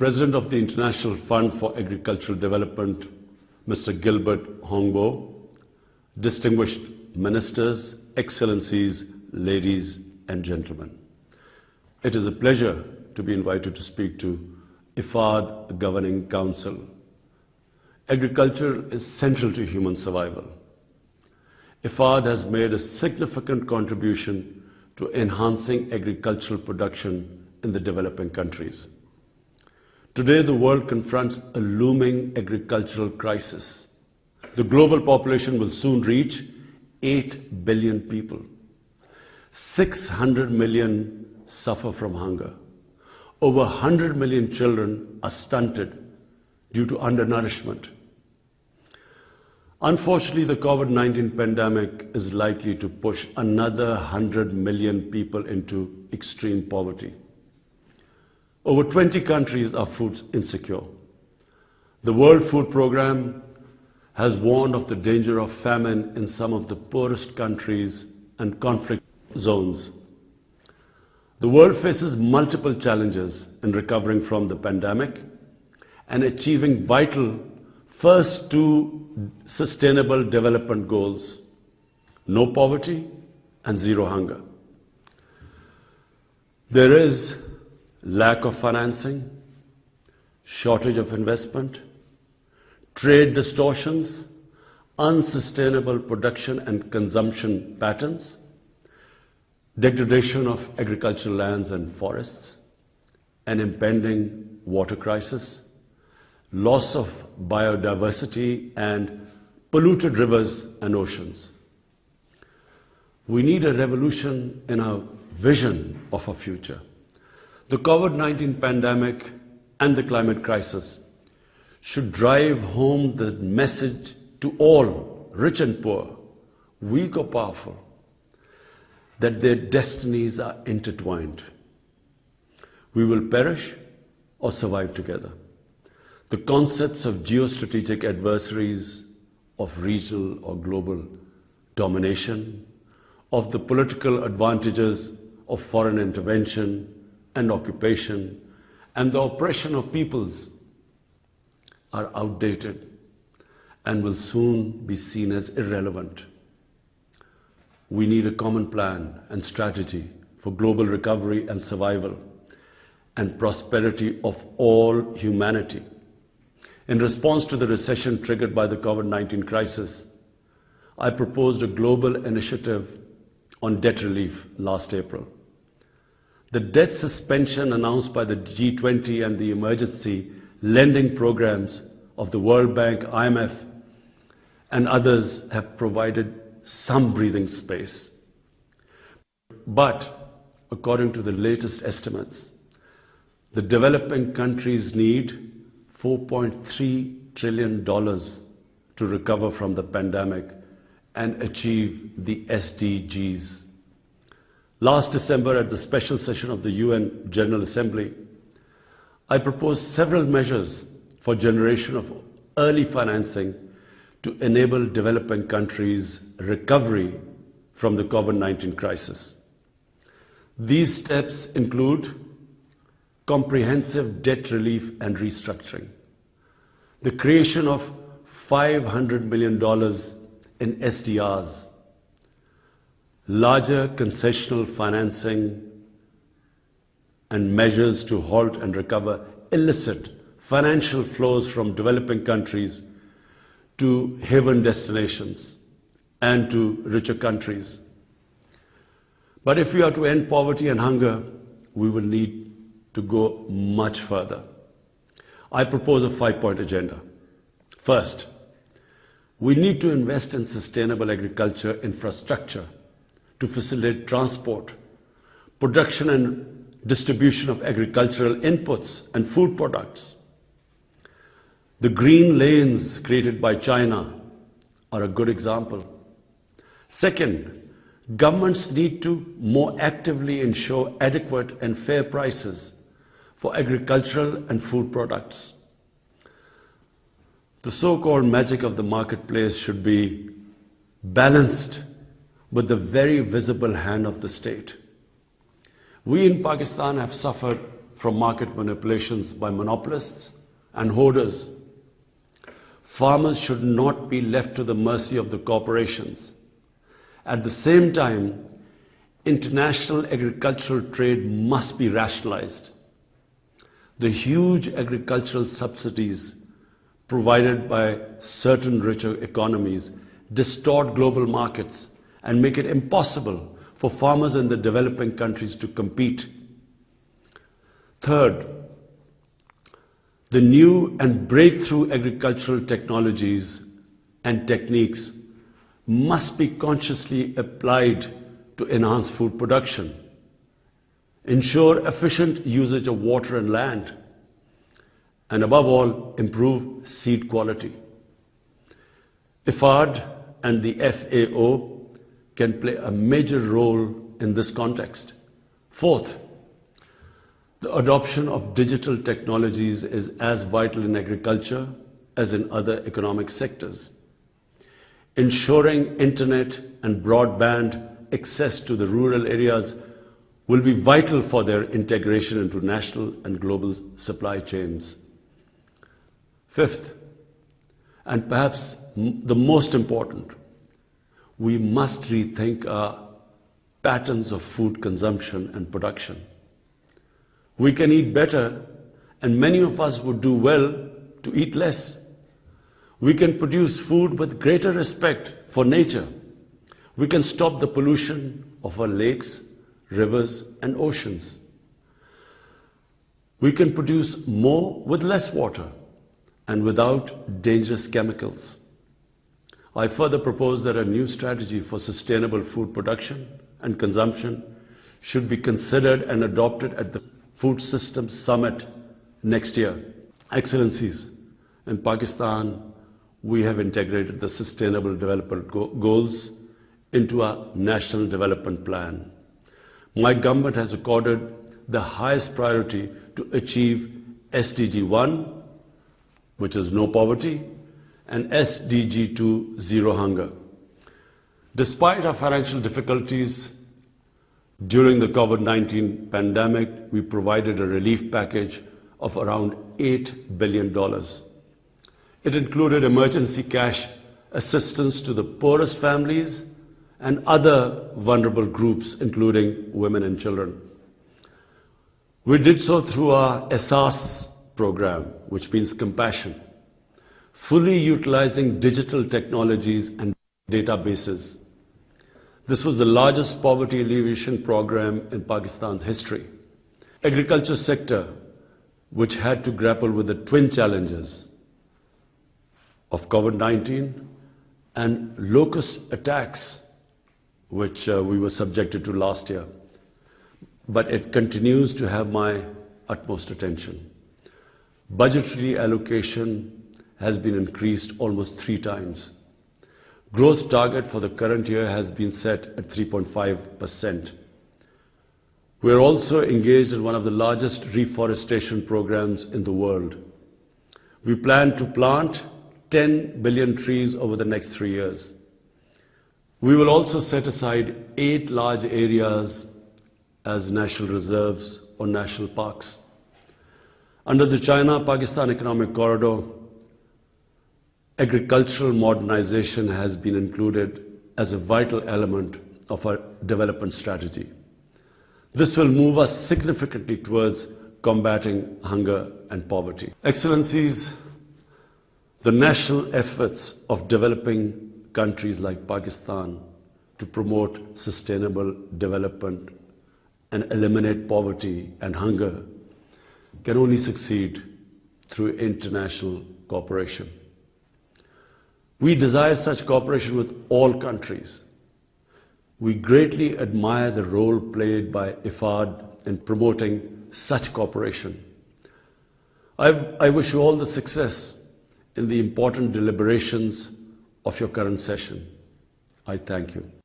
President of the International Fund for Agricultural Development, Mr. Gilbert Hongbo, distinguished ministers, excellencies, ladies and gentlemen. It is a pleasure to be invited to speak to IFAD Governing Council. Agriculture is central to human survival. IFAD has made a significant contribution to enhancing agricultural production in the developing countries. Today, the world confronts a looming agricultural crisis. The global population will soon reach 8 billion people. 600 million suffer from hunger. Over 100 million children are stunted due to undernourishment. Unfortunately, the COVID-19 pandemic is likely to push another 100 million people into extreme poverty. Over 20 countries are food insecure. The World Food Programme has warned of the danger of famine in some of the poorest countries and conflict zones. The world faces multiple challenges in recovering from the pandemic and achieving vital first two sustainable development goals: no poverty and zero hunger. There is lack of financing, shortage of investment, trade distortions, unsustainable production and consumption patterns, degradation of agricultural lands and forests, an impending water crisis, loss of biodiversity, and polluted rivers and oceans. We need a revolution in our vision of our future. The COVID-19 pandemic and the climate crisis should drive home the message to all, rich and poor, weak or powerful, that their destinies are intertwined. We will perish or survive together. The concepts of geostrategic adversaries, of regional or global domination, of the political advantages of foreign intervention and occupation, and the oppression of peoples are outdated and will soon be seen as irrelevant. We need a common plan and strategy for global recovery and survival and prosperity of all humanity. In response to the recession triggered by the COVID-19 crisis, I proposed a global initiative on debt relief last April. The debt suspension announced by the G20 and the emergency lending programs of the World Bank, IMF, and others have provided some breathing space. But, according to the latest estimates, the developing countries need $4.3 trillion to recover from the pandemic and achieve the SDGs. Last December, at the special session of the UN General Assembly, I proposed several measures for generation of early financing to enable developing countries' recovery from the COVID-19 crisis. These steps include comprehensive debt relief and restructuring, the creation of $500 million in SDRs, larger concessional financing, and measures to halt and recover illicit financial flows from developing countries to haven destinations and to richer countries. But if we are to end poverty and hunger, we will need to go much further. I propose a 5-point agenda. First, we need to invest in sustainable agriculture infrastructure to facilitate transport, production and distribution of agricultural inputs and food products. The green lanes created by China are a good example. Second, governments need to more actively ensure adequate and fair prices for agricultural and food products. The so-called magic of the marketplace should be balanced with the very visible hand of the state. We in Pakistan have suffered from market manipulations by monopolists and hoarders. Farmers should not be left to the mercy of the corporations. At the same time, international agricultural trade must be rationalized. The huge agricultural subsidies provided by certain richer economies distort global markets and make it impossible for farmers in the developing countries to compete. Third, the new and breakthrough agricultural technologies and techniques must be consciously applied to enhance food production, ensure efficient usage of water and land, and above all, improve seed quality. IFAD and the FAO can play a major role in this context. Fourth, the adoption of digital technologies is as vital in agriculture as in other economic sectors. Ensuring internet and broadband access to the rural areas will be vital for their integration into national and global supply chains. Fifth, and perhaps the most important, we must rethink our patterns of food consumption and production. We can eat better, and many of us would do well to eat less. We can produce food with greater respect for nature. We can stop the pollution of our lakes, rivers, and oceans. We can produce more with less water and without dangerous chemicals. I further propose that a new strategy for sustainable food production and consumption should be considered and adopted at the Food Systems Summit next year. Excellencies, in Pakistan, we have integrated the Sustainable Development Goals into our National Development Plan. My government has accorded the highest priority to achieve SDG 1, which is no poverty, and SDG 2, zero hunger. Despite our financial difficulties, during the COVID-19 pandemic, we provided a relief package of around $8 billion. It included emergency cash assistance to the poorest families and other vulnerable groups, including women and children. We did so through our ESAS program, which means compassion, fully utilizing digital technologies and databases. This was the largest poverty alleviation program in Pakistan's history. Agriculture sector, which had to grapple with the twin challenges of COVID-19 and locust attacks, which we were subjected to last year. But it continues to have my utmost attention. Budgetary allocation has been increased almost 3 times. Growth target for the current year has been set at 3.5%. We are also engaged in one of the largest reforestation programs in the world. We plan to plant 10 billion trees over the next 3 years. We will also set aside 8 large areas as national reserves or national parks. Under the China-Pakistan Economic Corridor, agricultural modernization has been included as a vital element of our development strategy. This will move us significantly towards combating hunger and poverty. Excellencies, the national efforts of developing countries like Pakistan to promote sustainable development and eliminate poverty and hunger can only succeed through international cooperation. We desire such cooperation with all countries. We greatly admire the role played by IFAD in promoting such cooperation. I wish you all the success in the important deliberations of your current session. I thank you.